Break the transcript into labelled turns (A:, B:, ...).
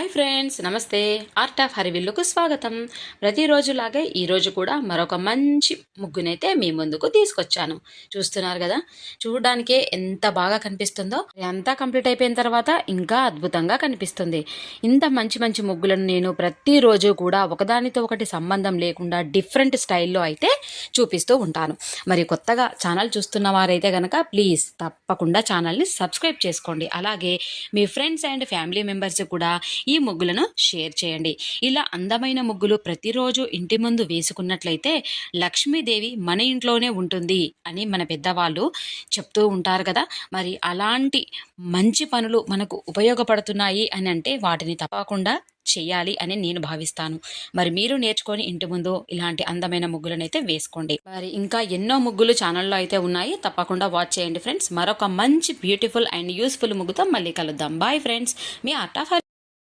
A: Hi friends, నమస్తే. Art of హరివిల్లుకు స్వాగతం. ప్రతిరోజులాగే ఈరోజు కూడా మరొక మంచి ముగ్గునైతే మీ ముందుకు తీసుకొచ్చాను. చూస్తున్నారు కదా, చూడడానికే ఎంత బాగా కనిపిస్తుందో. అంతా కంప్లీట్ అయిపోయిన తర్వాత ఇంకా అద్భుతంగా కనిపిస్తుంది. ఇంత మంచి మంచి ముగ్గులను నేను ప్రతిరోజు కూడా ఒకదానితో ఒకటి సంబంధం లేకుండా డిఫరెంట్ స్టైల్లో అయితే చూపిస్తూ ఉంటాను. మరి కొత్తగా ఛానల్ చూస్తున్న వారైతే కనుక ప్లీజ్ తప్పకుండా ఛానల్ని సబ్స్క్రైబ్ చేసుకోండి. అలాగే మీ ఫ్రెండ్స్ అండ్ ఫ్యామిలీ మెంబర్స్ కూడా ఈ ముగ్గులను షేర్ చేయండి. ఇలా అందమైన ముగ్గులు ప్రతిరోజు ఇంటి ముందు వేసుకున్నట్లయితే లక్ష్మీదేవి మన ఇంట్లోనే ఉంటుంది అని మన పెద్దవాళ్ళు చెప్తూ ఉంటారు కదా. మరి అలాంటి మంచి పనులు మనకు ఉపయోగపడుతున్నాయి అని అంటే వాటిని తప్పకుండా చెయ్యాలి అని నేను భావిస్తాను. మరి మీరు నేర్చుకొని ఇంటి ముందు ఇలాంటి అందమైన ముగ్గులను అయితే వేసుకోండి. మరి ఇంకా ఎన్నో ముగ్గులు ఛానల్లో అయితే ఉన్నాయి, తప్పకుండా వాచ్ చేయండి ఫ్రెండ్స్. మరొక మంచి బ్యూటిఫుల్ అండ్ యూస్ఫుల్ ముగ్గుతో మళ్ళీ కలుద్దాం. బాయ్ ఫ్రెండ్స్, మీ ఆర్ట్ ఆఫ్